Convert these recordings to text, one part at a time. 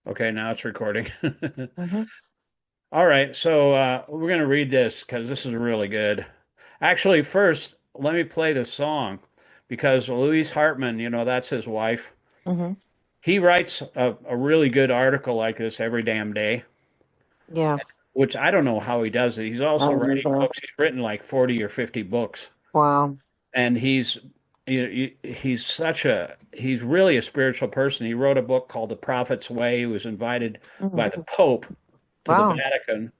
Okay, now it's recording. Hmm. All right, so we're going to read this because this is really good. Actually, first, let me play the song because Louise Hartmann, that's his wife. Hmm. He writes a really good article like this every damn day, Yeah. which I don't know how he does it. He's I also writing remember. books. He's written like 40 or 50 books, Wow. and he's really a spiritual person. He wrote a book called The Prophet's Way. He was invited by the Hmm. Pope to the Wow. Vatican,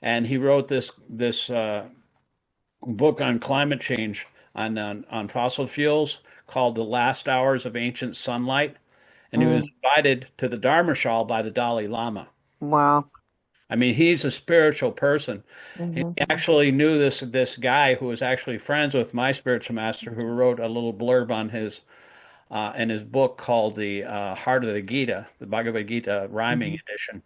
and he wrote this book on climate change on fossil fuels called The Last Hours of Ancient Sunlight, and he was Mm. invited to the Dharmashal by the Dalai Lama. Wow. I mean, he's a spiritual person. He Hmm. actually knew this guy who was actually friends with my spiritual master, who wrote a little blurb on his in his book called the Heart of the Gita, the Bhagavad Gita rhyming Hmm. edition.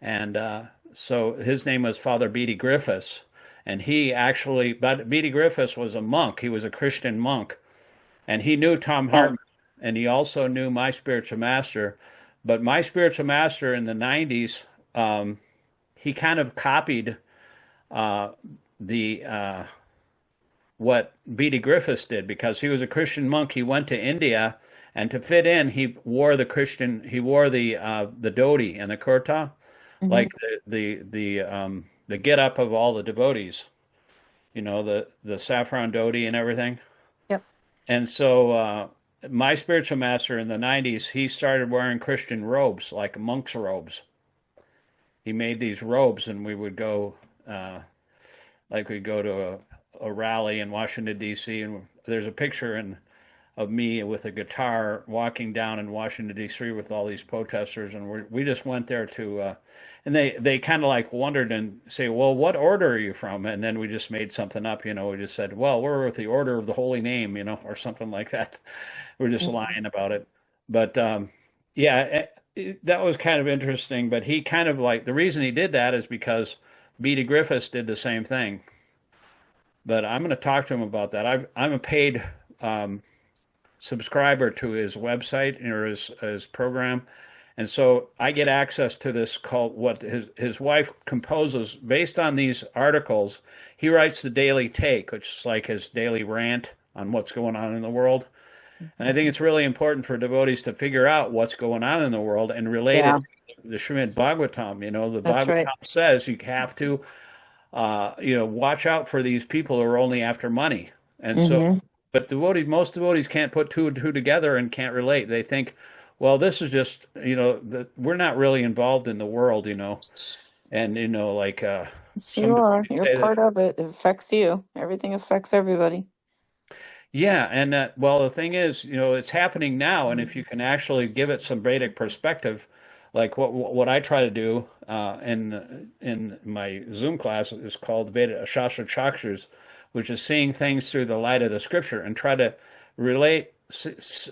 And so his name was Father Beatty Griffiths. And but Beatty Griffiths was a monk. He was a Christian monk. And he knew Tom Yeah. Hartman. And he also knew my spiritual master. But my spiritual master in the 90s, he kind of copied uh, the what Beatty Griffiths did because he was a Christian monk. He went to India, and to fit in, he wore the dhoti and the kurta, Hmm. like the get up of all the devotees, the saffron dhoti and everything. Yep. And so my spiritual master in the 90s, he started wearing Christian robes, like monk's robes. He made these robes, and we would go we'd go to a rally in Washington D.C. and there's a picture of me with a guitar walking down in Washington D.C. with all these protesters, and we just went there and they kind of like wondered and say, well, what order are you from? And then we just made something up, we just said, well, we're with the Order of the Holy Name, or something like that. We're just Hmm. lying about it, but yeah, that was kind of interesting. But he kind of like the reason he did that is because Beta Griffiths did the same thing. But I'm going to talk to him about that. I'm a paid um, subscriber to his website or his program, and so I get access to this called what his wife composes based on these articles. He writes the Daily Take, which is like his daily rant on what's going on in the world. And I think it's really important for devotees to figure out what's going on in the world and relate it Yeah. to the Srimad Bhagavatam. The That's right. Bhagavatam says you have to watch out for these people who are only after money. And so, Hmm. but most devotees can't put two and two together and can't relate. They think, well, this is just, that we're not really involved in the world, and, like, Yes, some you are. devotees You're say that, part of it. It affects you. Everything affects everybody. yeah. And well, the thing is, it's happening now. And if you can actually give it some Vedic perspective, like what I try to do in my Zoom class is called Veda Śāstra-cakṣusā, which is seeing things through the light of the scripture and try to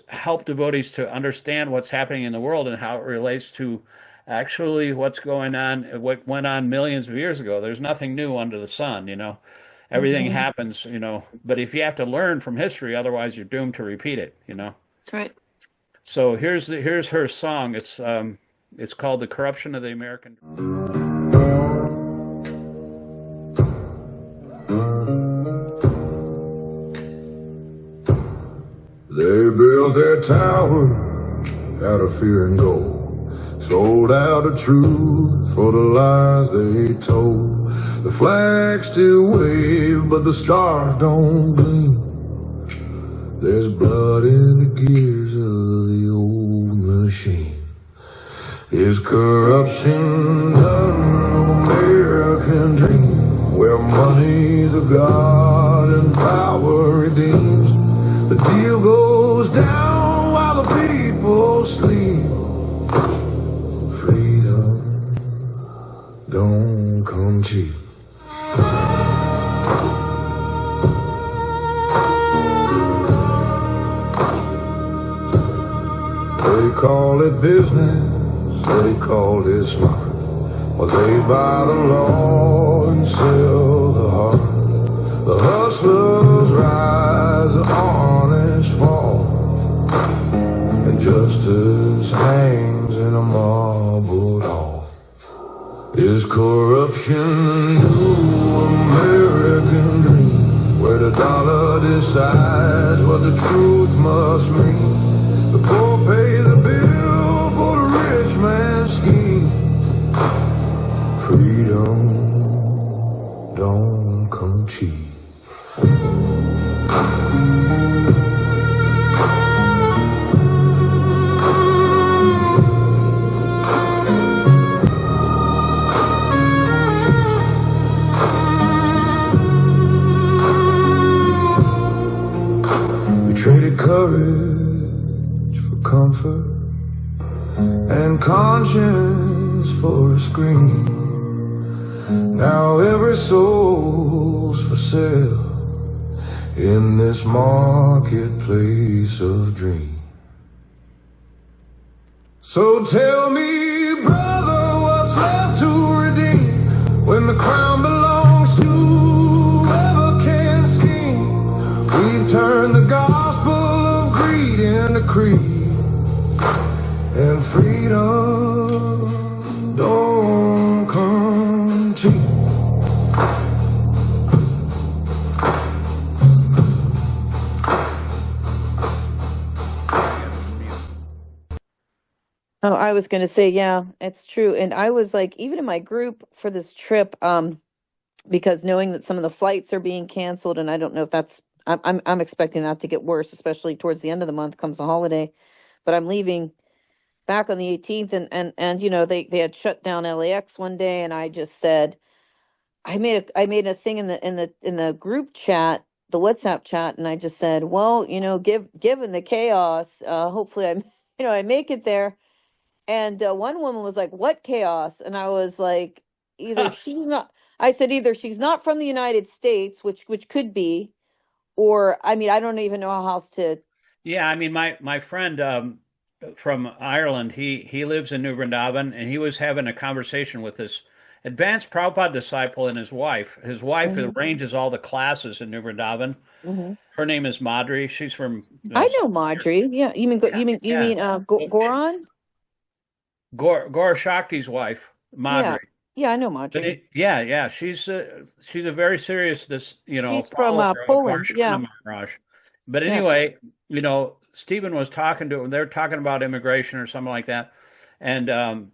help devotees to understand what's happening in the world and how it relates to actually what's going on, what went on millions of years ago. There's nothing new under the sun. Everything Hmm. happens. But if you have to learn from history, otherwise you're doomed to repeat it. That's right. So here's her song. It's called "The Corruption of the American." They built their tower out of fear and gold, sold out the truth for the lies they told. The flags still wave, but the stars don't gleam. There's blood in the gears of the old machine. Is corruption done, American dream, where money's the god and power redeems? The deal goes down while the people sleep. Freedom don't come cheap. They call it business, they call it smart. Well, they buy the law and sell the heart. The hustlers rise, the honest fall, and justice hangs in a marble hall. Is corruption the new American dream, where the dollar decides what the truth must mean? The poor pay the bill for the rich man's scheme. Freedom don't come cheap. We traded courage for comfort and conscience for a screen. Now every soul's for sale in this marketplace of dreams. So tell me, brother, what's left to redeem when the crown belongs to whoever can scheme? We've turned the gospel of greed into creed, and freedom don't come cheap. Oh, I was going to say, yeah, it's true. And I was like, even in my group for this trip, because knowing that some of the flights are being canceled, and I don't know if that's, I'm expecting that to get worse, especially towards the end of the month comes the holiday. But I'm leaving back on the 18th, and you know, they had shut down LAX one day, and I just said, I made a thing in the group chat, the WhatsApp chat, and I just said, well, you know, given the chaos, hopefully I'm, you know, I make it there. And one woman was like, "What chaos?" And I was like, "Either she's not." I said, "Either she's not from the United States, which could be, or I mean, I don't even know how else to." Yeah, I mean, my friend from Ireland, he lives in New Vrindavan, and he was having a conversation with this advanced Prabhupada disciple and his wife. His wife Hmm. arranges all the classes in New Vrindavan. Hmm. Her name is Madri. She's from I know Marjorie. Yeah, you mean yeah, yeah. Goran? Gaura Shakti's wife, Yeah, Madri. yeah, I know But Marjorie. yeah, she's a very serious She's from follower of Poland. Yeah, Hartmann Maharaj. But yeah. anyway, Stephen was talking to him. They were talking about immigration or something like that, and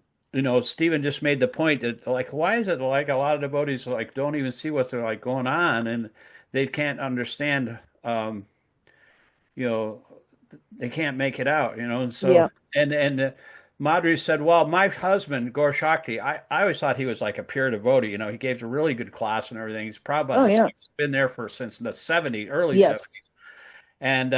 Stephen just made the point that like, why is it like a lot of devotees like don't even see what's like going on, and they can't understand, you know, they can't make it out, and so Yeah. and Madhuri said, well, my husband, Gaur Shakti, I always thought he was like a pure devotee. He gave a really good class and everything. He's Oh, probably yeah. he's been there since the early Yes. 70s. And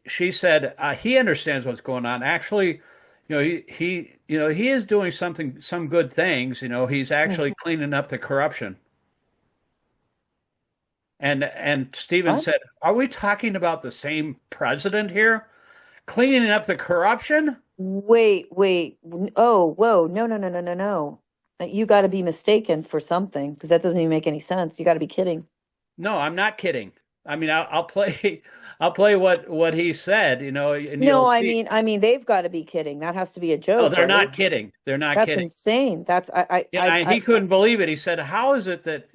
she said he understands what's going on. Actually, he is doing some good things. He's actually Mhm. cleaning up the corruption. And Stephen What? said, are we talking about the same president here? Cleaning up the corruption? Wait. Oh, whoa. No, no, no, no, no, no. You got to be mistaken for something because that doesn't even make any sense. You got to be kidding. No, I'm not kidding. I mean, I'll play, I'll play what he said, and you'll No, I see. mean, I mean, they've got to be kidding. That has to be a No, joke, they're right? not kidding. They're not That's kidding. insane. That's Yeah, he couldn't believe it. He said, "How is it that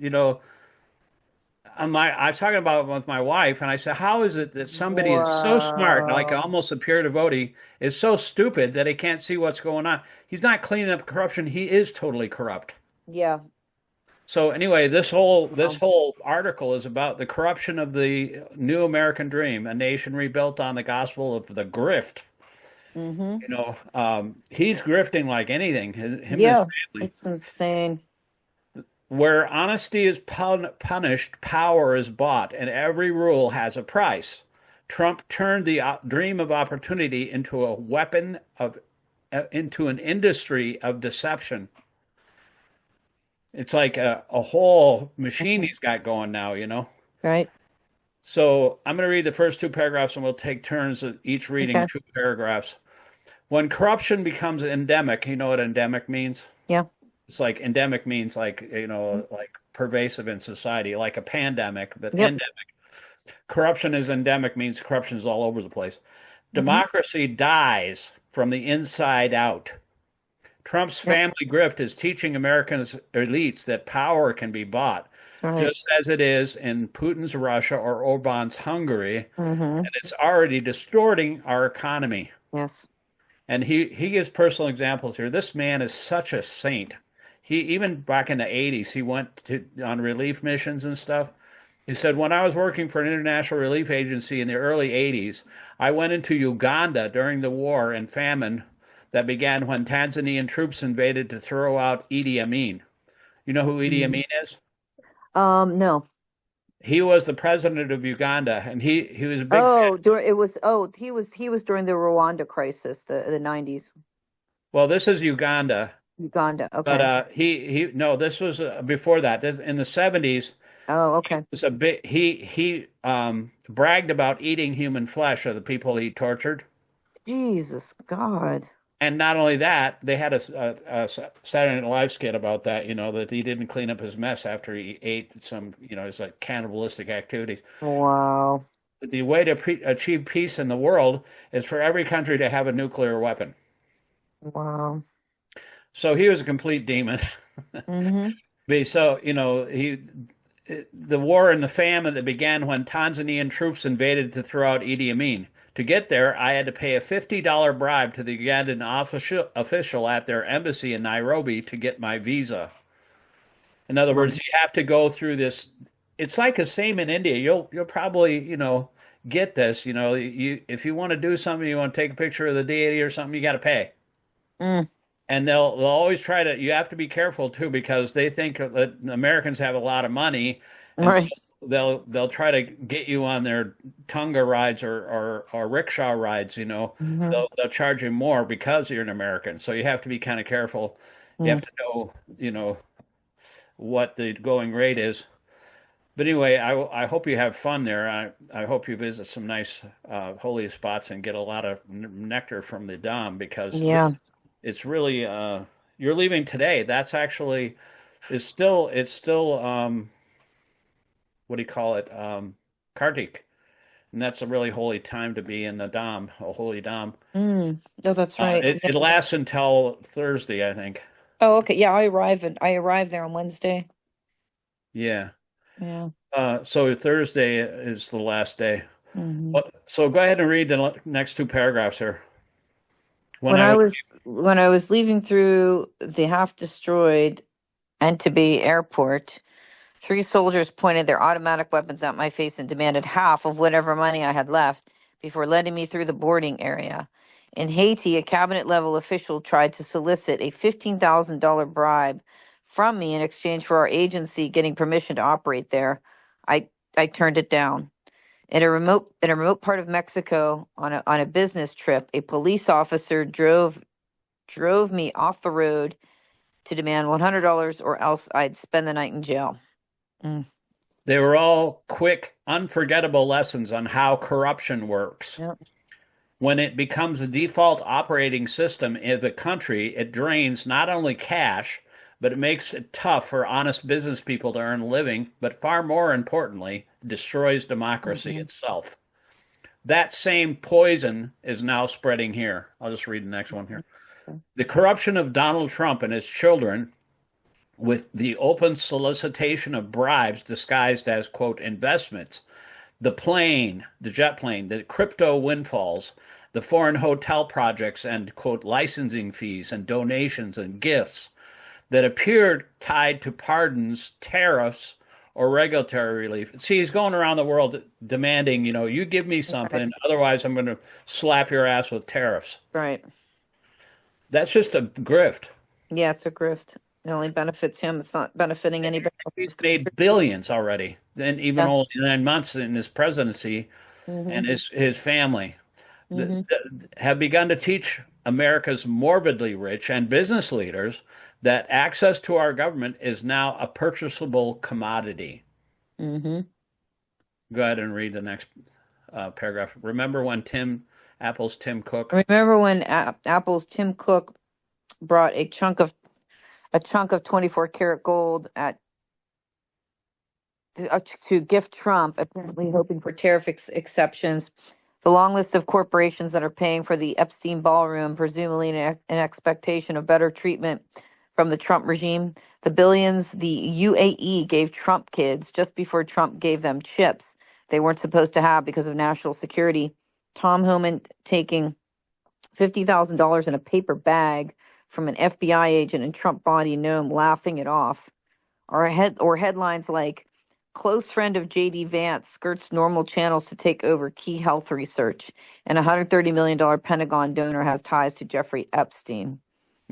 I was talking about it with my wife, and I said, how is it that somebody is so smart, like Wow. almost a pure devotee, is so stupid that he can't see what's going on? He's not cleaning up corruption. He is totally corrupt." Yeah. So anyway, this Wow. whole article is about the corruption of the new American dream, a nation rebuilt on the gospel of the grift. Mm-hmm. He's grifting like anything, him and his Yeah. family. It's insane. Where honesty is punished, power is bought, and every rule has a price. Trump turned the dream of opportunity into a weapon into an industry of deception. It's like a whole machine Mhm. he's got going now. Right. So I'm going to read the first two paragraphs and we'll take turns at each reading Okay. two paragraphs. When corruption becomes endemic, you know what endemic means? Yeah. It's like endemic means like, like pervasive in society, like a pandemic, but Yep. endemic. Corruption is endemic means corruption is all over the place. Democracy dies from the inside out. Trump's Yep. family grift is teaching Americans elites that power can be bought, Right. just as it is in Putin's Russia or Orban's Hungary, Mm-hmm. and it's already distorting our economy. Yes. And he gives personal examples here. This man is such a saint. He even back in the 80s, he went on relief missions and stuff. He said, when I was working for an international relief agency in the early 80s, I went into Uganda during the war and famine that began when Tanzanian troops invaded to throw out Idi Amin. You know who Idi Amin is? No. He was the president of Uganda, and he was a big fan. Oh, he was during the Rwanda crisis, the 90s. Well, this is Uganda, Uganda. Okay. but no, this was before that. This, in the 70s, Oh, okay. was a bit he bragged about eating human flesh of the people he tortured. Jesus God. And not only that, they had a Saturday Night Live skit about that, that he didn't clean up his mess after he ate some, it's like cannibalistic activities. Wow. But the way to achieve peace in the world is for every country to have a nuclear weapon. Wow. So he was a complete demon. Mm-hmm. So, the war and the famine that began when Tanzanian troops invaded to throw out Idi Amin. To get there, I had to pay a $50 bribe to the Ugandan official at their embassy in Nairobi to get my visa. In other words, you have to go through this. It's like the same in India. You'll probably, get this. If you want to do something, you want to take a picture of the deity or something, you got to pay. Mm. And they'll always try to. You have to be careful too, because they think that Americans have a lot of money, and Right. so they'll try to get you on their Tonga rides or rickshaw rides. Mm-hmm. They'll charge you more because you're an American. So you have to be kind of careful. You have to know, what the going rate is. But anyway, I hope you have fun there. I hope you visit some nice holy spots and get a lot of nectar from the Dham, because Yeah. it's really you're leaving today. That's actually it's still what do you call it? Kartik. And that's a really holy time to be in the Dham, a holy Dham. No, that's right. It lasts until Thursday, I think. Oh, okay. Yeah, I arrived there on Wednesday. Yeah. Yeah. So Thursday is the last day. Mm-hmm. So go ahead and read the next two paragraphs here. When I was leaving through the half-destroyed Entebbe airport, 3 soldiers pointed their automatic weapons at my face and demanded half of whatever money I had left before letting me through the boarding area. In Haiti, a cabinet-level official tried to solicit a $15,000 bribe from me in exchange for our agency getting permission to operate there. I turned it down. In a remote part of Mexico, on a business trip, a police officer drove me off the road to demand $100, or else I'd spend the night in jail. They were all quick, unforgettable lessons on how corruption works. Yep. When it becomes the default operating system of a country, it drains not only cash, but it makes it tough for honest business people to earn a living, but far more importantly, destroys democracy itself. That same poison is now spreading here. I'll just read the next one here. Okay. The corruption of Donald Trump and his children, with the open solicitation of bribes disguised as, quote, investments, the jet plane, the crypto windfalls, the foreign hotel projects and, quote, licensing fees and donations and gifts that appeared tied to pardons, tariffs, or regulatory relief. See, he's going around the world demanding, you give me something, otherwise I'm going to slap your ass with tariffs. Right. That's just a grift. Yeah, it's a grift. It only benefits him. It's not benefiting anybody else. He's made billions already, and even only 9 months in his presidency, and his family have begun to teach America's morbidly rich and business leaders that access to our government is now a purchasable commodity. Mm-hmm. Go ahead and read the next paragraph. Remember when Apple's Tim Cook? Remember when Apple's Tim Cook brought a chunk of 24 karat gold to gift Trump, apparently hoping for tariff exceptions. The long list of corporations that are paying for the Epstein ballroom, presumably in expectation of better treatment from the Trump regime. The billions the UAE gave Trump kids just before Trump gave them chips they weren't supposed to have because of national security. Tom Homan taking $50,000 in a paper bag from an FBI agent in Trump body gnome, laughing it off. Or headlines like close friend of JD Vance skirts normal channels to take over key health research, and $130 million Pentagon donor has ties to Jeffrey Epstein.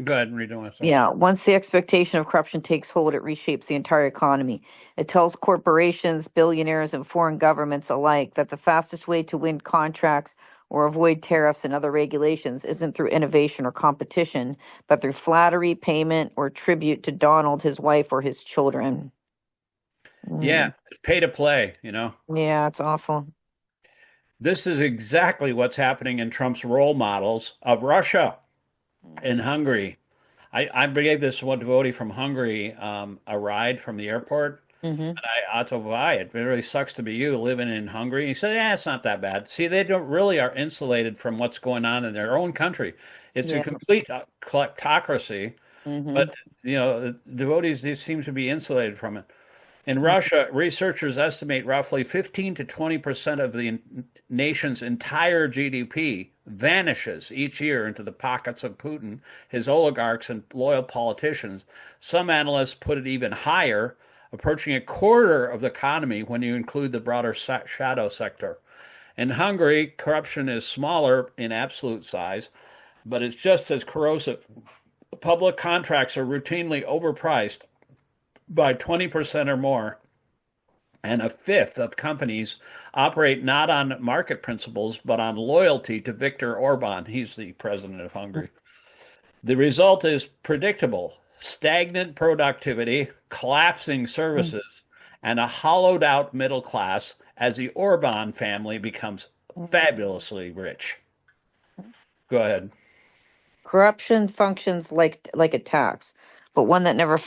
Go ahead and read it. Yeah, once the expectation of corruption takes hold, it reshapes the entire economy. It tells corporations, billionaires, and foreign governments alike that the fastest way to win contracts or avoid tariffs and other regulations isn't through innovation or competition, but through flattery, payment, or tribute to Donald, his wife, or his children. Yeah, pay to play, Yeah, it's awful. This is exactly what's happening in Trump's role models of Russia and Hungary. I gave this one devotee from Hungary a ride from the airport. And I ought to buy it. It really sucks to be you living in Hungary. He said, yeah, it's not that bad. See, they don't really are insulated from what's going on in their own country. It's a complete kleptocracy. But, the devotees, they seem to be insulated from it. In Russia, researchers estimate roughly 15 to 20% of the nation's entire GDP vanishes each year into the pockets of Putin, his oligarchs, and loyal politicians. Some analysts put it even higher, approaching a quarter of the economy when you include the broader shadow sector. In Hungary, corruption is smaller in absolute size, but it's just as corrosive. Public contracts are routinely overpriced by 20% or more, and a fifth of companies operate not on market principles, but on loyalty to Viktor Orban. He's the president of Hungary. The result is predictable: stagnant productivity, collapsing services, and a hollowed out middle class as the Orban family becomes fabulously rich. Go ahead. Corruption functions like a tax, but one that never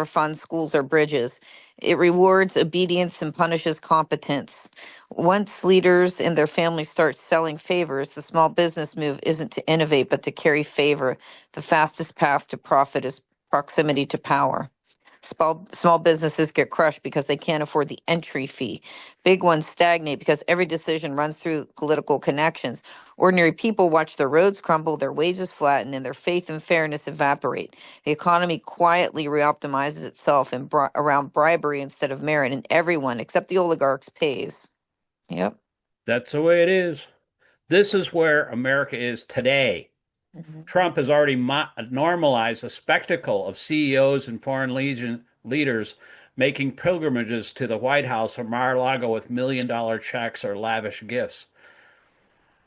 funds schools or bridges. It rewards obedience and punishes competence. Once leaders and their families start selling favors, the small business move isn't to innovate, but to carry favor. The fastest path to profit is proximity to power. Small businesses get crushed because they can't afford the entry fee. Big ones stagnate because every decision runs through political connections. Ordinary people watch their roads crumble, their wages flatten, and their faith and fairness evaporate. The economy quietly reoptimizes itself around bribery instead of merit, and everyone, except the oligarchs, pays. Yep. That's the way it is. This is where America is today. Trump has already normalized the spectacle of CEOs and foreign leaders making pilgrimages to the White House or Mar-a-Lago with million-dollar checks or lavish gifts.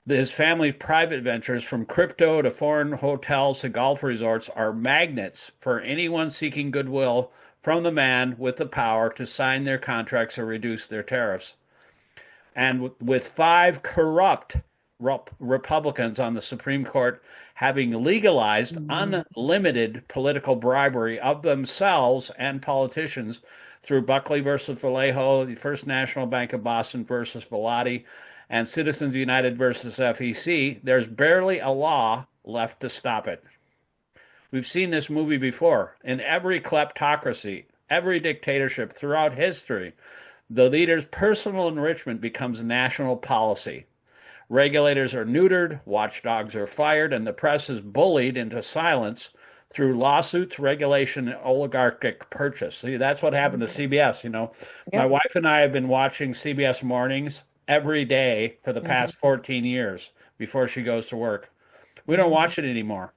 His family's private ventures, from crypto to foreign hotels to golf resorts, are magnets for anyone seeking goodwill from the man with the power to sign their contracts or reduce their tariffs. And with 5 corrupt Republicans on the Supreme Court having legalized unlimited political bribery of themselves and politicians through Buckley versus Vallejo, the First National Bank of Boston versus Bellotti, and Citizens United versus FEC, there's barely a law left to stop it. We've seen this movie before. In every kleptocracy, every dictatorship throughout history, the leader's personal enrichment becomes national policy. Regulators are neutered, watchdogs are fired, and the press is bullied into silence through lawsuits, regulation, and oligarchic purchase. See, that's what happened to CBS. My wife and I have been watching CBS Mornings every day for the past 14 years before she goes to work. We don't watch it anymore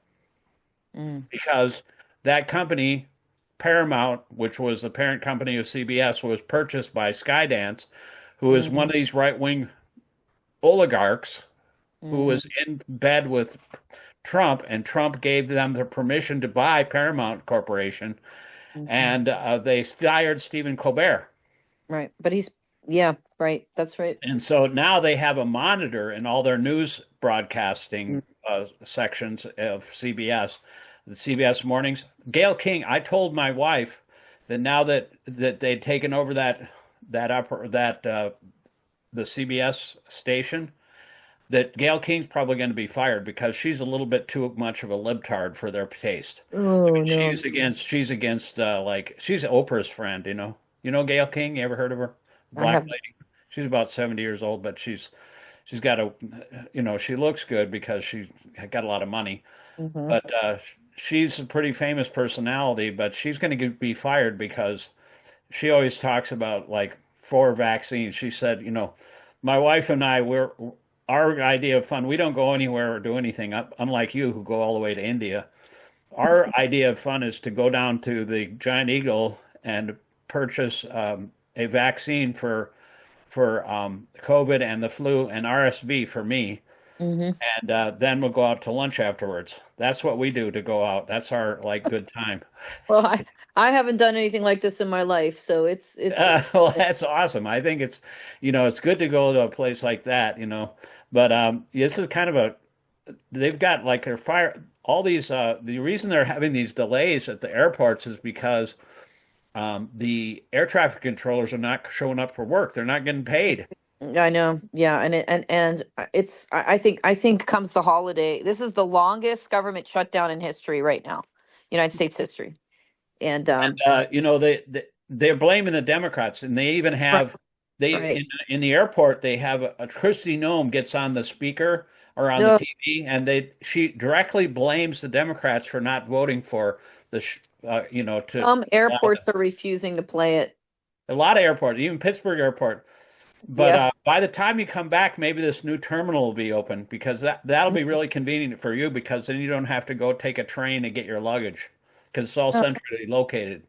because that company, Paramount, which was the parent company of CBS, was purchased by Skydance, who is one of these right-wing oligarchs who was in bed with Trump, and Trump gave them the permission to buy Paramount Corporation, and they fired Stephen Colbert. Right, but yeah, right, that's right. And so now they have a monitor in all their news broadcasting sections of CBS, the CBS Mornings. Gayle King, I told my wife that now that they'd taken over the CBS station, that Gayle King's probably going to be fired because she's a little bit too much of a libtard for their taste. I Oh mean, no. she's against like she's Oprah's friend, you know. You know Gayle King? You ever heard of her? I Black have. lady. She's about 70 years old, but she's got a she looks good because she's got a lot of money. Hmm. But she's a pretty famous personality, but she's going to be fired because she always talks about like four vaccines. She said, my wife and I, our idea of fun, we don't go anywhere or do anything, unlike you who go all the way to India. Our idea of fun is to go down to the Giant Eagle and purchase a vaccine for COVID and the flu and RSV for me, Hmm. and then we'll go out to lunch afterwards. That's what we do to go out. That's our like good time. Well, I haven't done anything like this in my life, so it's Well, that's awesome. I think it's good to go to a place like that, But this is kind of they've got like they're fire all these. The reason they're having these delays at the airports is because the air traffic controllers are not showing up for work. They're not getting paid. I know. Yeah, and it's I think comes the holiday. This is the longest government shutdown in history right now. United States history. And And they're blaming the Democrats, and they even right, have they right. in the airport they have a Christy Nome gets on the speaker or on the No, TV, and she directly blames the Democrats for not voting for to some allow airports are refusing to play it. a lot of airports, even Pittsburgh Airport. But Yeah. by the time you come back, maybe this new terminal will be open because that'll be really convenient for you because then you don't have to go take a train and get your luggage because it's all Oh, centrally located.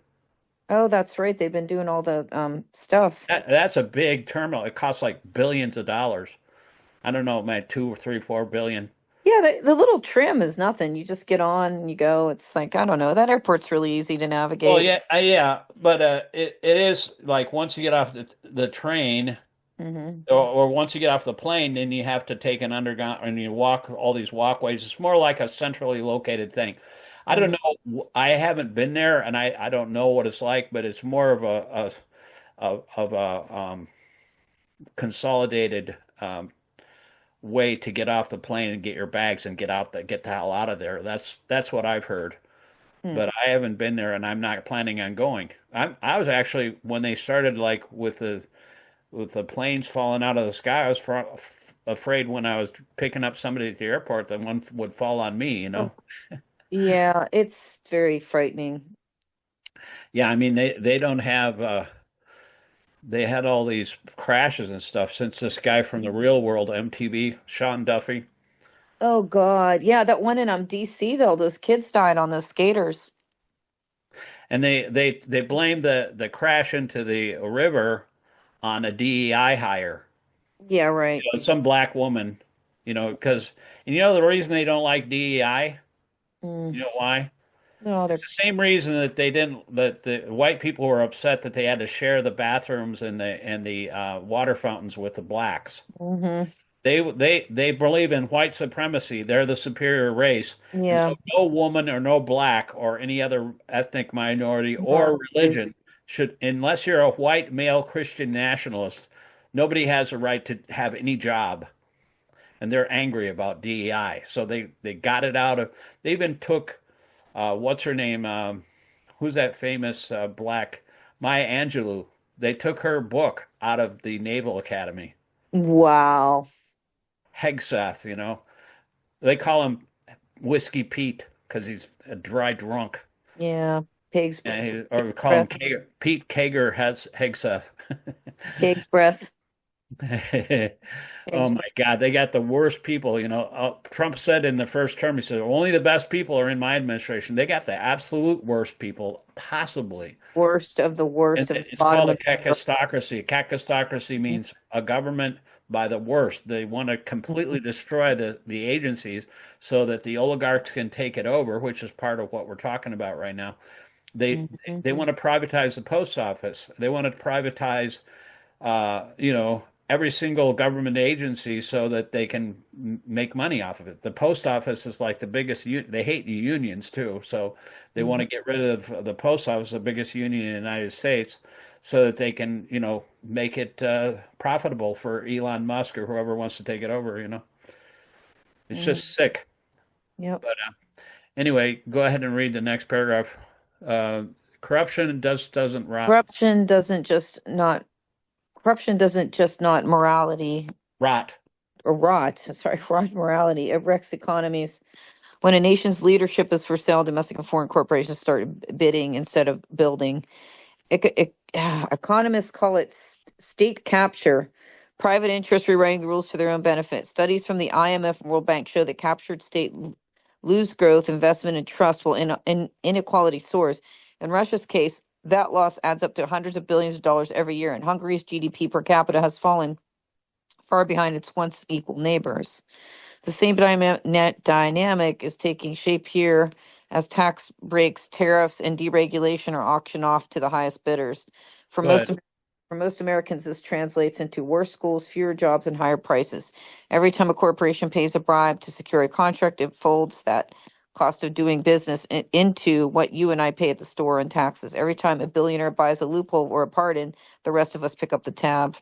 oh, that's right. They've been doing all the stuff. That's a big terminal. It costs like billions of dollars. I don't know, man, 2 or 3, 4 billion. Yeah, the little trim is nothing. You just get on and you go. It's like, I don't know. That airport's really easy to Well, navigate. yeah, but it is like once you get off the train Hmm. or once you get off the plane, then you have to take an underground and you walk all these walkways. It's more like a centrally located thing. I don't know. I haven't been there, and I don't know what it's like, but it's more of a consolidated way to get off the plane and get your bags and get the hell out of there. That's what I've heard, but I haven't been there, and I'm not planning on going. I was actually when they started like with the planes falling out of the sky, I was afraid when I was picking up somebody at the airport that one would fall on me. Yeah, it's very frightening. Yeah, I mean they don't have they had all these crashes and stuff since this guy from the Real World MTV, Sean Duffy, Oh God. Yeah, that one in DC though, those kids died on those skaters. and they blamed the crash into the river on a DEI hire. Yeah, right. Some black woman, because and the reason they don't like DEI, Mm. you know why? No, they're It's the same reason that the white people were upset that they had to share the bathrooms and the water fountains with the blacks. hmm. They believe in white supremacy. They're the superior race, and Yeah. so no woman or no black or any other ethnic minority No, or religion should, unless you're a white male Christian nationalist, nobody has a right to have any job. And they're angry about DEI, so they got it out of. They even took what's her name? Who's that famous black Maya Angelou? They took her book out of the Naval Academy. Wow. Hegseth. They call him Whiskey Pete because he's a dry drunk. Yeah. Pig's Or we call him breath. Pete Kager has Hegseth. Pig's breath. Oh Pig's my God, they got the worst people. Trump said in the first term, he said, only the best people are in my administration. They got the absolute worst people, possibly. worst of the And worst of the it's bottom called a of the kakistocracy. Kakistocracy means a government by the worst. They want to completely destroy the agencies so that the oligarchs can take it over, which is part of what we're talking about right now. They they Mhm. want to privatize the post office. They want to privatize every single government agency so that they can make money off of it. The post office is like the biggest, they hate the unions too. So they want to get rid of the post office, the biggest union in the United States, so that they can, make it profitable for Elon Musk or whoever wants to take it over. It's just sick. Yep. But anyway, go ahead and read the next paragraph. Uh, corruption doesn't rot. Corruption doesn't just not morality Rot. or rot, sorry, rot morality. It wrecks economies. When a nation's leadership is for sale, domestic and foreign corporations start bidding instead of building. Economists call it state capture. Private interests rewriting the rules for their own benefit. Studies from the IMF and World Bank show that captured state lose growth, investment, and trust while inequality soars. In Russia's case, that loss adds up to hundreds of billions of dollars every year, and Hungary's GDP per capita has fallen far behind its once equal neighbors. The same dynamic is taking shape here as tax breaks, tariffs, and deregulation are auctioned off to the highest bidders. For most Americans, this translates into worse schools, fewer jobs, and higher prices. Every time a corporation pays a bribe to secure a contract, it folds that cost of doing business into what you and I pay at the store in taxes. Every time a billionaire buys a loophole or a pardon, the rest of us pick up the tab.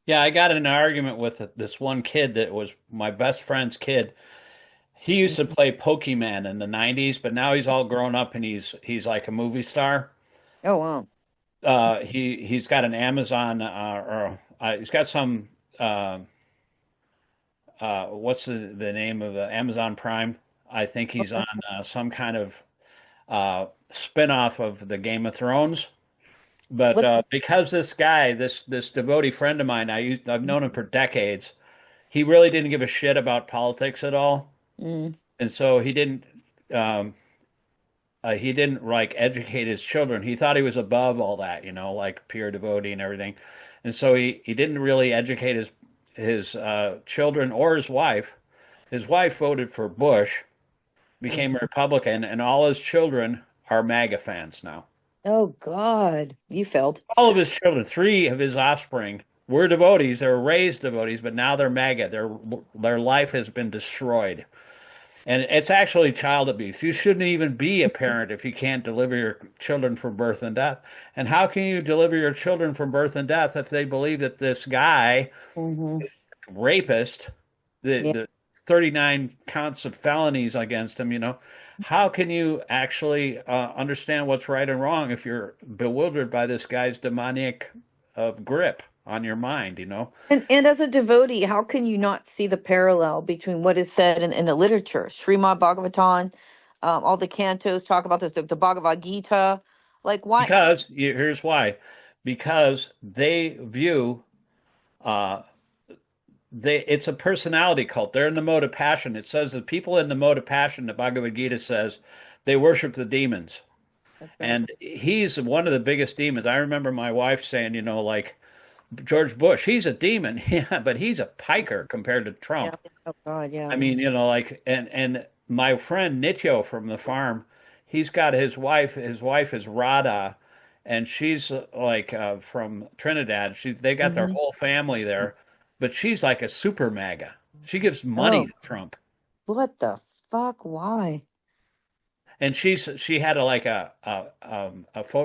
Yeah, I got in an argument with this one kid that was my best friend's kid. He used to play Pokemon in the 90s, but now he's all grown up and he's like a movie star. Oh, wow. He's got an Amazon he's got some what's the name of the Amazon Prime? I think he's on some kind of spin-off of the Game of Thrones. But because this guy, this devotee friend of mine, I've known him for decades. He really didn't give a shit about politics at all, and so he didn't like educate his children. He thought he was above all that, like pure devotee and everything, and so he didn't really educate his children or his wife. His wife voted for Bush, became a Republican, and all his children are MAGA fans now. Oh, God. You failed. All of his children, 3 of his offspring, were devotees. They were raised devotees, but now they're MAGA. Their life has been destroyed. And it's actually child abuse. You shouldn't even be a parent if you can't deliver your children from birth and death. And how can you deliver your children from birth and death if they believe that this guy, rapist, the 39 counts of felonies against him, how can you actually understand what's right and wrong if you're bewildered by this guy's demonic grip on your mind, And as a devotee, how can you not see the parallel between what is said in the literature? Srimad Bhagavatam, all the cantos talk about this, the Bhagavad Gita. Like, why? Here's why. Because they view it's a personality cult. They're in the mode of passion. It says that people in the mode of passion, the Bhagavad Gita says, they worship the demons. That's right. And he's one of the biggest demons. I remember my wife saying, like George Bush, he's a demon. Yeah, but he's a piker compared to Trump. Yeah. Oh, God, yeah. I mean, and my friend Nityo from the farm, he's got his wife is Radha, and she's like from Trinidad. They got their whole family there. But she's like a super MAGA. She gives money to Trump. What the fuck? Why? And she had a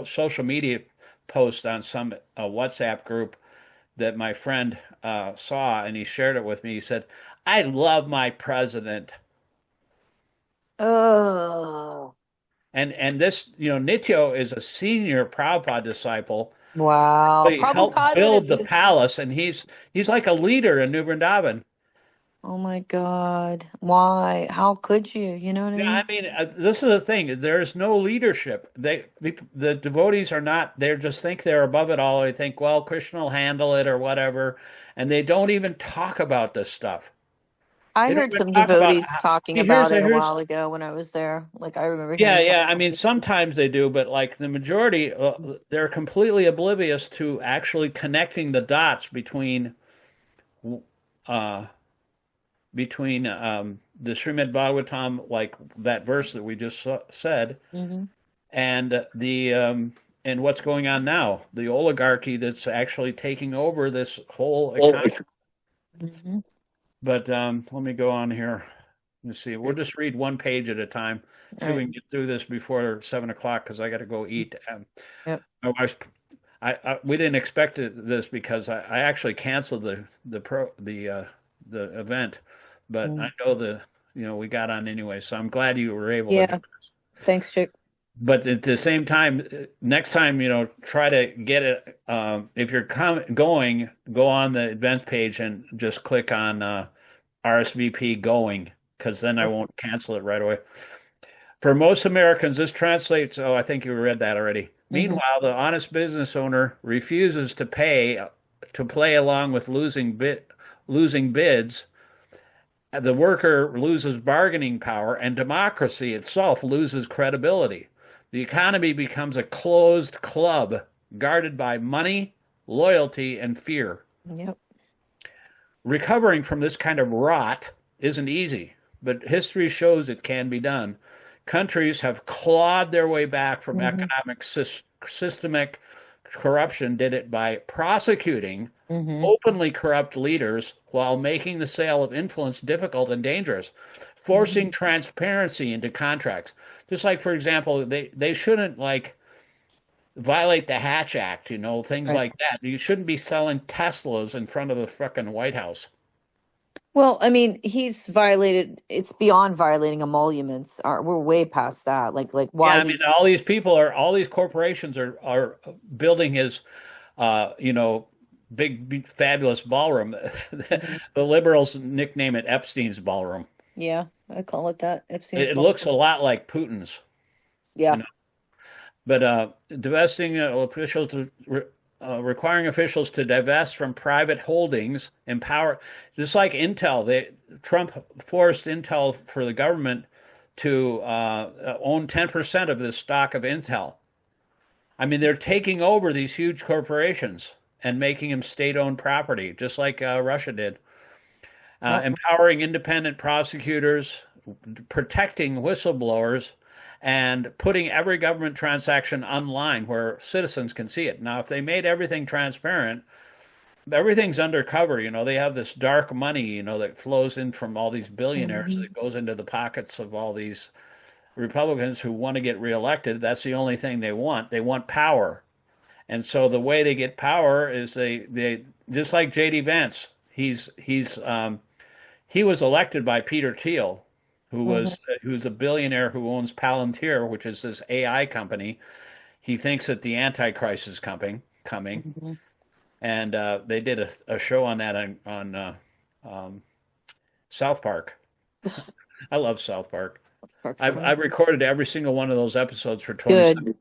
social media post on some WhatsApp group that my friend saw, and he shared it with me. He said, "I love my president." Oh. And this, Nityo is a senior Prabhupada disciple. Wow. He helped build the palace, and he's like a leader in New Vrindavan. Oh my God. Why? How could you? You know what I mean? Yeah, I mean, this is the thing. There's no leadership. The devotees are not, they just think they're above it all. They think, well, Krishna will handle it or whatever. And they don't even talk about this stuff. I heard some devotees talking about it a while ago when I was there. Like, I remember. Yeah. I mean, sometimes they do, but like the majority, they're completely oblivious to actually connecting the dots between the Srimad Bhagavatam, like that verse that we just said, and and what's going on now, the oligarchy that's actually taking over this whole economy. But let me go on here. Let's see. We'll just read one page at a time. See if we can get through this before 7 o'clock because I got to go eat. My wife's. We didn't expect this because I actually canceled the event, but I know we got on anyway. So I'm glad you were able to do Yeah. it. Thanks, Chick. But at the same time, next time, try to get it. If you're going, go on the events page and just click on RSVP going, because then I won't cancel it right away. For most Americans, this translates, oh, I think you read that already. Hmm. Meanwhile, the honest business owner refuses to play along with losing bids. The worker loses bargaining power, and democracy itself loses credibility. The economy becomes a closed club guarded by money, loyalty, and fear. Yep. Recovering from this kind of rot isn't easy, but history shows it can be done. Countries have clawed their way back from Hmm. economic systemic corruption, did it by prosecuting Hmm. openly corrupt leaders while making the sale of influence difficult and dangerous, Hmm. forcing transparency into contracts. Just like, for example, they shouldn't like violate the Hatch Act, things Right. like that. You shouldn't be selling Teslas in front of the frickin' White House. Well, I mean, he's violated, it's beyond violating emoluments. We're way past that. Like Yeah, why I mean, he's, all these corporations are building his, big, fabulous ballroom. Mhm. The liberals nickname it Epstein's ballroom. Yeah, I call it that. Epstein's It fault. looks a lot like Putin's, you Yeah. know. But divesting officials requiring officials to divest from private holdings, empower, just like Intel. Trump forced Intel for the government to own 10% of the stock of Intel. I mean, they're taking over these huge corporations and making them state-owned property, just like Russia did. Yep. Empowering independent prosecutors, protecting whistleblowers, and putting every government transaction online where citizens can see it. Now, if they made everything transparent, everything's undercover. They have this dark money, that flows in from all these billionaires Hmm. that goes into the pockets of all these Republicans who want to get reelected. That's the only thing they want. They want power. And so the way they get power is they just like JD Vance. He was elected by Peter Thiel, Hmm. who's a billionaire who owns Palantir, which is this AI company. He thinks that the Antichrist is coming, Hmm. and they did a show on that um, South Park. I love South Park. Park's funny. I've recorded every single one of those episodes for 27 Good.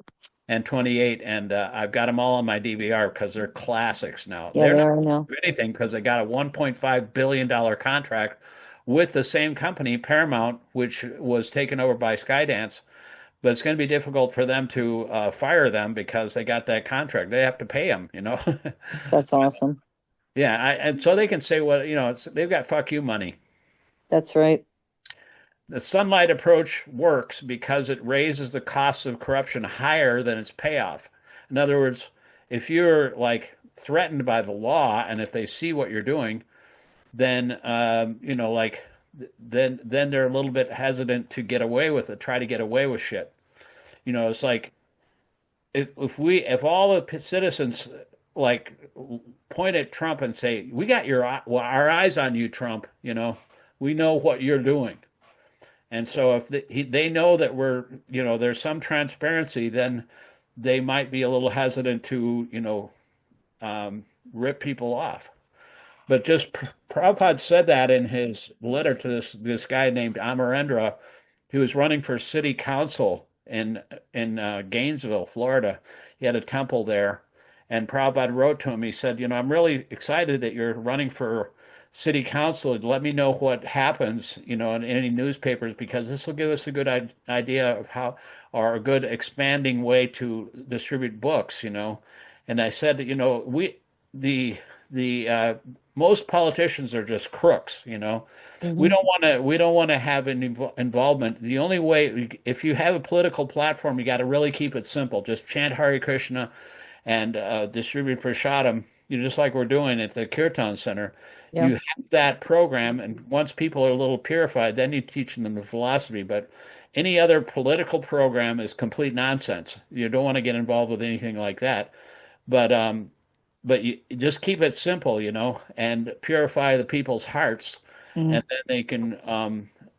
and 28, and I've got them all on my DVR because they're classics now. Yeah, They're they not are now. anything because they got a $1.5 billion contract with the same company, Paramount, which was taken over by Skydance. But it's going to be difficult for them to fire them because they got that contract. They have to pay them. That's awesome. Yeah, and so they can say, well, they've got fuck you money. That's right. The sunlight approach works because it raises the cost of corruption higher than its payoff. In other words, if you're like threatened by the law and if they see what you're doing, then like then they're a little bit hesitant to get away with it, try to get away with shit. It's like if all the citizens like point at Trump and say, "We got our eyes on you, Trump," we know what you're doing. And so if they know that there's some transparency, then they might be a little hesitant to, rip people off. But just Prabhupada said that in his letter to this guy named Amarendra, who was running for city council in Gainesville, Florida. He had a temple there, and Prabhupada wrote to him. He said, I'm really excited that you're running for city council. Let me know what happens, in any newspapers, because this will give us a good idea of how, or a good expanding way to distribute books. And I said, the most politicians are just crooks. We Hmm. don't want to have an involvement. The only way, if you have a political platform, you got to really keep it simple. Just chant Hare Krishna and distribute prasadam. Just like we're doing at the Kirtan Center. Yeah. You have that program, and once people are a little purified, then you teach them the philosophy. But any other political program is complete nonsense. You don't want to get involved with anything like that. But you just keep it simple, and purify the people's hearts, Hmm. and then they can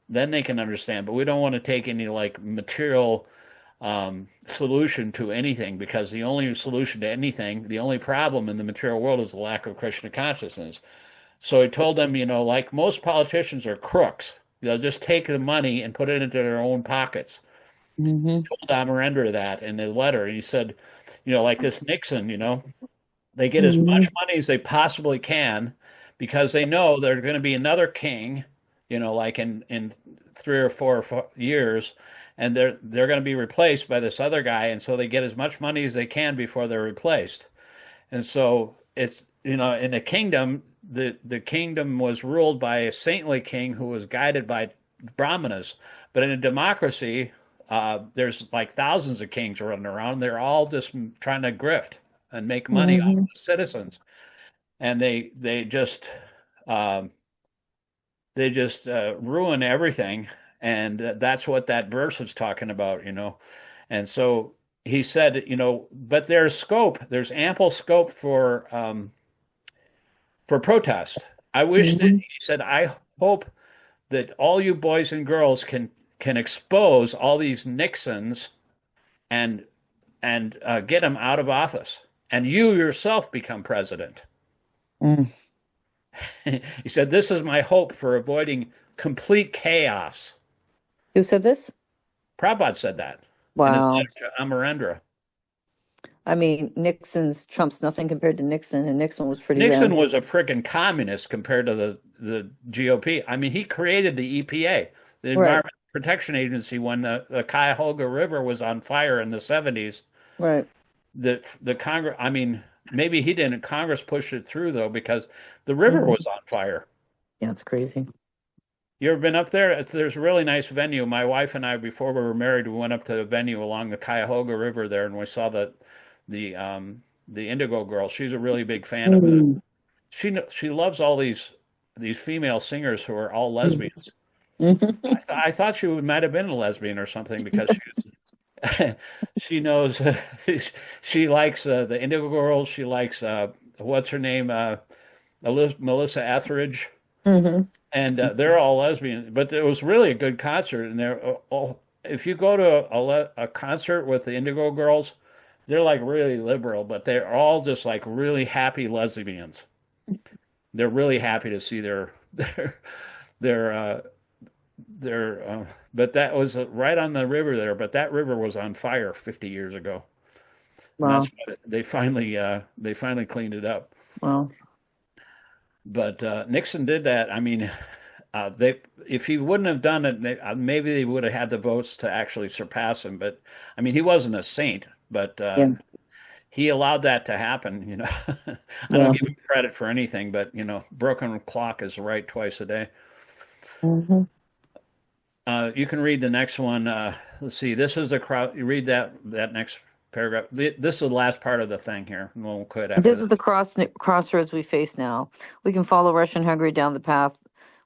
then they can understand. But we don't want to take any like material solution to anything, because the only solution to anything, the only problem in the material world is the lack of Krishna consciousness. So he told them, like most politicians are crooks. They'll just take the money and put it into their own pockets. Hmm. Told Amarendra that in the letter. And he said, like this Nixon, they get as Hmm. much money as they possibly can because they know there's going to be another king, like in 3 or 4 years, and they're going to be replaced by this other guy, and so they get as much money as they can before they're replaced. And so it's in the kingdom, the kingdom was ruled by a saintly king who was guided by brahmanas. But in a democracy, there's like thousands of kings running around. They're all just trying to grift and make money off Hmm. of the citizens, and um, they just ruin everything. And that's what that verse is talking about. And so he said, but there's ample scope for protest. I wish that Hmm. he said, I hope that all you boys and girls can expose all these Nixons and get them out of office, and you yourself become president. Mm. He said, this is my hope for avoiding complete chaos. Who said this? Prabhupada said that in his Wow. letter to Amarendra. I mean, Trump's nothing compared to Nixon, and Nixon was pretty Nixon bad. was a freaking communist compared to the GOP. I mean, he created the EPA, the Right, Environmental Protection Agency, when the Cuyahoga River was on fire in the 70s. right. The Congress, I mean, maybe he didn't. Congress pushed it through though, because the river Hmm. was on fire. Yeah, it's crazy. You ever been up there? There's a really nice venue. My wife and I, before we were married, we went up to a venue along the Cuyahoga River there, and we saw the Indigo Girl. She's a really big fan of it. Mm. She loves all these female singers who are all lesbians. Mhm. I thought she might have been a lesbian or something, because she knows she likes the Indigo Girls. She likes what's her name, Melissa Etheridge, Mhm. and they're all lesbians. But it was really a good concert, and if you go to a concert with the Indigo Girls, they're like really liberal, but they're all just like really happy lesbians. They're really happy to see their but that was right on the river there. But that river was on fire 50 years ago, and that's Wow. why they finally cleaned it up. Wow. But Nixon did that. I mean, they if he wouldn't have done it, maybe they would have had the votes to actually surpass him. But I mean, he wasn't a saint, but Yeah. he allowed that to happen. I don't Yeah. give him credit for anything, but broken clock is right twice a day. Hmm. You can read the next one. Let's see. This is the crowd. You read that next paragraph. This is the last part of the thing here. We'll quit after This this. is the crossroads we face now. We can follow Russian Hungary down the path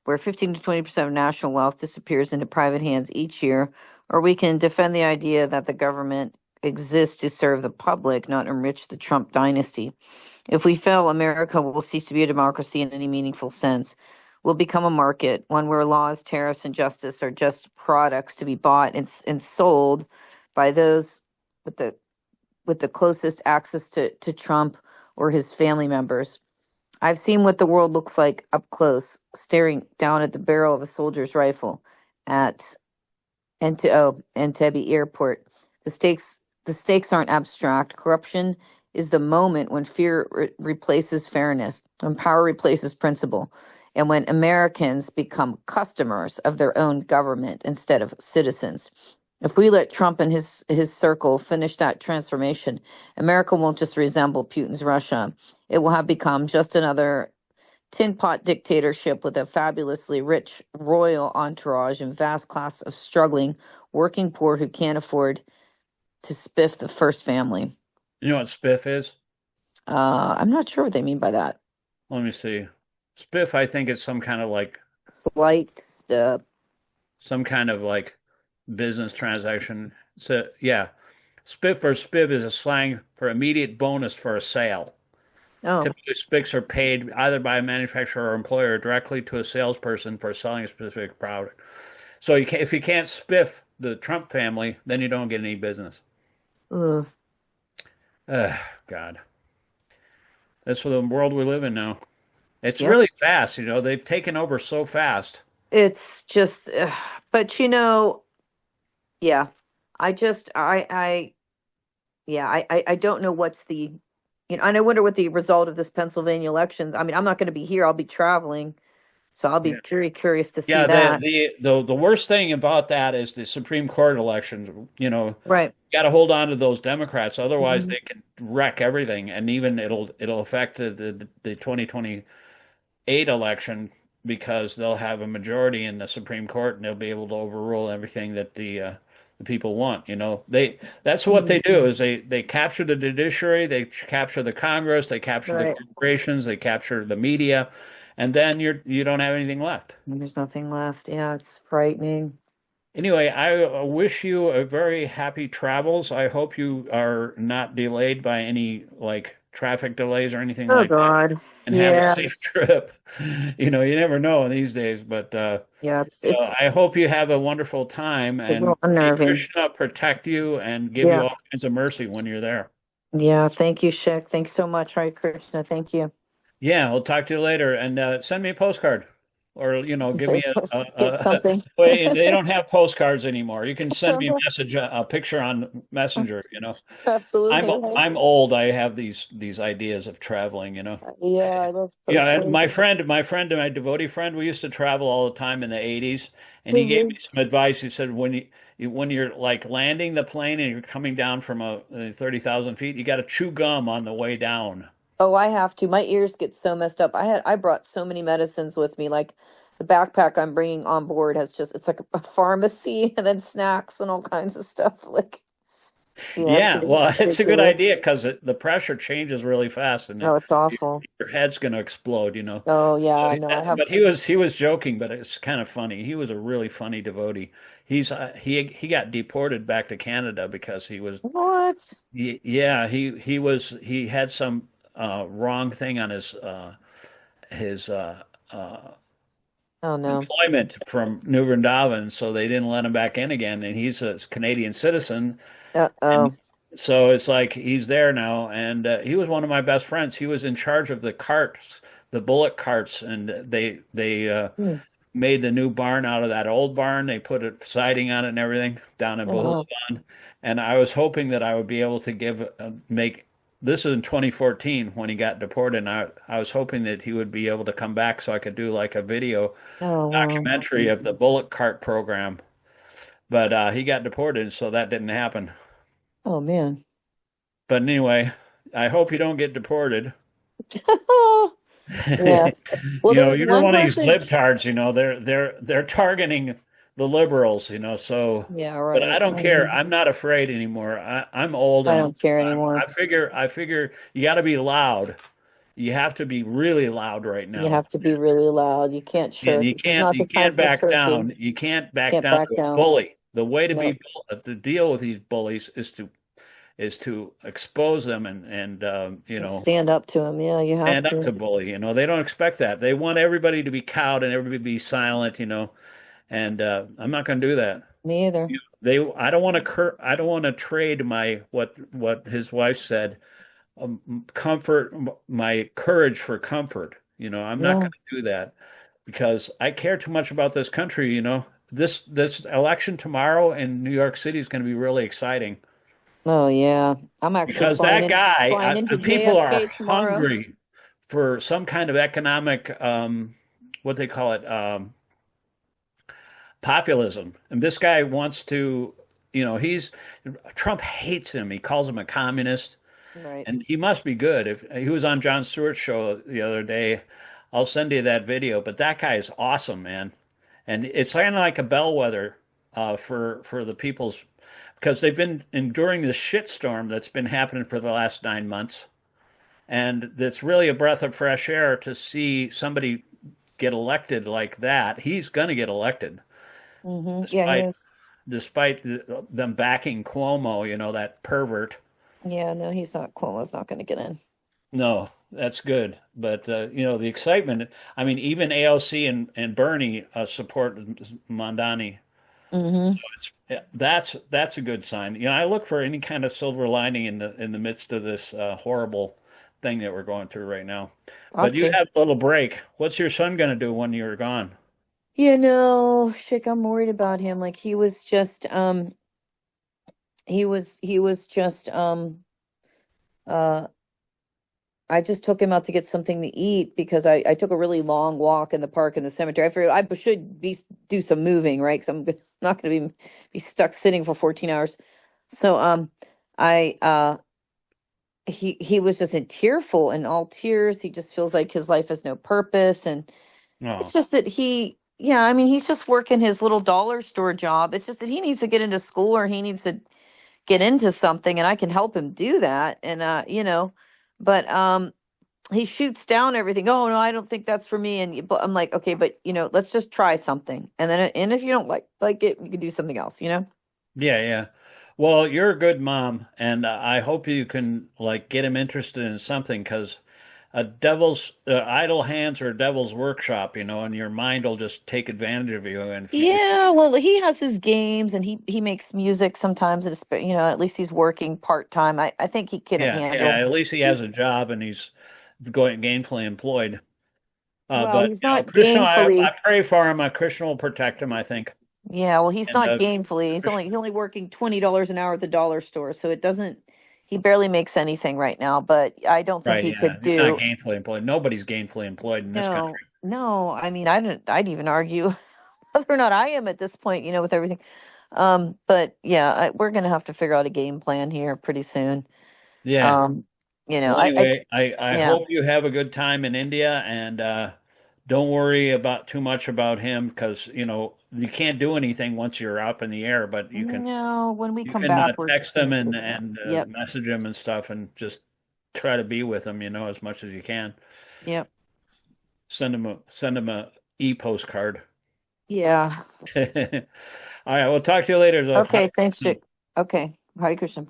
where 15 to 20% of national wealth disappears into private hands each year, or we can defend the idea that the government exists to serve the public, not enrich the Trump dynasty. If we fail, America will cease to be a democracy in any meaningful sense. We'll become a market, one where laws, tariffs, and justice are just products to be bought and sold by those with the closest access to Trump or his family members. I've seen what the world looks like up close, staring down at the barrel of a soldier's rifle at Entebbe Airport. The stakes aren't abstract. Corruption is the moment when fear replaces fairness, when power replaces principle, and when Americans become customers of their own government instead of citizens. If we let Trump and his circle finish that transformation, America won't just resemble Putin's Russia. It will have become just another tin pot dictatorship with a fabulously rich royal entourage and vast class of struggling working poor who can't afford to spiff the first family. You know what spiff is? I'm not sure what they mean by that. Let me see. Spiff, I think, is Light, some kind of like business transaction. So yeah, spiff or spiv is a slang for immediate bonus for a sale. oh, Typically, spiffs are paid either by a manufacturer or employer directly to a salesperson for selling a specific product. So if you can't spiff the Trump family, then you don't get any business. Ugh. Ugh, God, that's the world we live in now. It's Yep. really fast, you know. They've taken over so fast. It's just, but yeah, I yeah, I don't know what's and I wonder what the result of this Pennsylvania elections. I mean, I'm not going to be here. I'll be traveling, so I'll be Yeah. very curious to see Yeah, that. the worst thing about that is the Supreme Court elections. You know, Right. you got to hold on to those Democrats, otherwise Mhm. they can wreck everything, and even it'll affect the 2028 election because they'll have a majority in the Supreme Court and they'll be able to overrule everything that the people want. You know, that's what they do is they capture the judiciary, they capture the Congress, they capture the Right. corporations, they capture the media, and then you don't have anything left. There's nothing left. Yeah, it's frightening. Anyway, I wish you a very happy travels. I hope you are not delayed by any like traffic delays or anything Oh like that, God. and have a Yeah. safe trip. You know, you never know these days, but Yeah, so I hope you have a wonderful time a and little may unnerving. Krishna protect you and give you Yeah. all kinds of mercy when you're there. Yeah. Thank you, Shek. Thanks so much. Hare Krishna. Thank you. Yeah, I'll talk to you later and send me a postcard or, give me Get something. wait, they don't have postcards anymore. You can send me a message, a picture on Messenger, Absolutely right. I'm old. I have these ideas of traveling. Yeah, I love Yeah, and postcards. my devotee friend, we used to travel all the time in the 80s, and he gave me Mhm. some advice. He said when you're like landing the plane and you're coming down from 30,000 feet, you got to chew gum on the way down. Oh, I have to. My ears get so messed up. I brought so many medicines with me. Like the backpack I'm bringing on board it's like a pharmacy and then snacks and all kinds of stuff. Like, yeah, it's Yeah, well, it's a good ridiculous. idea because the pressure changes really fast, and No, it's awful. your head's going to explode. Oh So, yeah, no, I have but he was joking, but it's kind of funny. He was a really funny devotee. He got deported back to Canada because what? yeah, he had some wrong thing on his Oh no. employment from New Vrindavan, so they didn't let him back in again. And he's a Canadian citizen, Uh-oh. and so it's like he's there now. And he was one of my best friends. He was in charge of the carts, the bullock carts, and they Hmm. made the new barn out of that old barn. They put a siding on it and everything down in Oh wow. Boholavan. And I was hoping that I would be able to make this is in 2014 when he got deported. And I was hoping that he would be able to come back so I could do like a video Oh wow. documentary of the bullock cart program. But he got deported, so that didn't happen. Oh man. But anyway, I hope you don't get deported. Yeah. Well, there was You're one one of these person. libtards, they're targeting the liberals, so Yeah, but I right. don't care. I'm not afraid anymore. I'm old I and don't care I anymore. figure you got to be loud. You have to be really loud right You now. have to be really loud. You can't And shirk. This is not the you time can't for back shirking. down. You can't back Can't down back to a down. bully. The way No. to deal with these bullies is to expose them and Stand up to him. Yeah, you have stand up to. to bully. They don't expect that. They want everybody to be cowed and everybody to be silent. And I'm not going to do that. Me either. I don't want to I don't want to trade my what his wife said, comfort, my courage for comfort. I'm not Yeah. going to do that because I care too much about this country. This election tomorrow in New York City is going to be really exciting Oh yeah. I'm actually because that guy, flying into people are JFK tomorrow. hungry for some kind of economic, what they call it, populism. And this guy wants to, Trump hates him. He calls him a communist, Right. and he must be good. If he was on Jon Stewart's show the other day, I'll send you that video. But that guy is awesome, man. And it's kind of like a bellwether for the people's because they've been enduring this shitstorm that's been happening for the last 9 months. And it's really a breath of fresh air to see somebody get elected like that. He's going to get elected Yeah, he despite is. despite them backing Cuomo, that pervert. Yeah, no, Cuomo's not going to get in. No, that's good. But the excitement. I mean, even AOC and Bernie support Mondani. Hmm. Yeah, that's a good sign. You know, I look for any kind of silver lining in the midst of this horrible thing that we're going through right now. But you Gotcha. have a little break. What's your son going to do when you're gone? Chick, I'm worried about him. Like he was just uh I just took him out to get something to eat because I took a really long walk in the park in the cemetery. I figured I should do some moving, right? Because I'm not going to be stuck sitting for 14 hours. So I he was just in tearful and all tears. He just feels like his life has no purpose, and it's Oh, just that yeah, I mean, he's just working his little dollar store job. It's just that he needs to get into school or he needs to get into something, and I can help him do that. And but he shoots down everything. Oh no, I don't think that's for me. But I'm like, okay, but let's just try something. And if you don't like it, you can do something else. yeah, yeah. Well, you're a good mom, and I hope you can like get him interested in something because a devil's idle hands are a devil's workshop, you know, and your mind will just take advantage of you. And if Yeah, well, he has his games and he makes music sometimes. At least he's working part time. I think he can yeah, yeah, handle. at least he has a job and he's going gainfully employed. Well, But he's you know, not Krishna, I gainfully. pray for him. Krishna will protect him, I think. Yeah, well, he's And not gainfully. He's only working $20 an hour at the dollar store, so it doesn't. He barely makes anything right now, but I don't think right, he yeah, could he's not do. gainfully employed. Nobody's gainfully employed in this country. No, no. I mean, I'd even argue whether or not I am at this point, with everything. But yeah, we're gonna have to figure out a game plan here pretty soon. Yeah. Um, Well, I anyway, I yeah. hope you have a good time in India and don't worry about too much about him because you know you can't do anything once you're up in the air, but No, when we you come can back, we're text gonna him figure it out. and Yep, message him and stuff and just try to be with him, you know, as much as you can. yep, Send him a e-postcard. yeah. All right, we'll talk to you later, Zoe. Okay, thanks, Chick. Okay, Hare Krishna.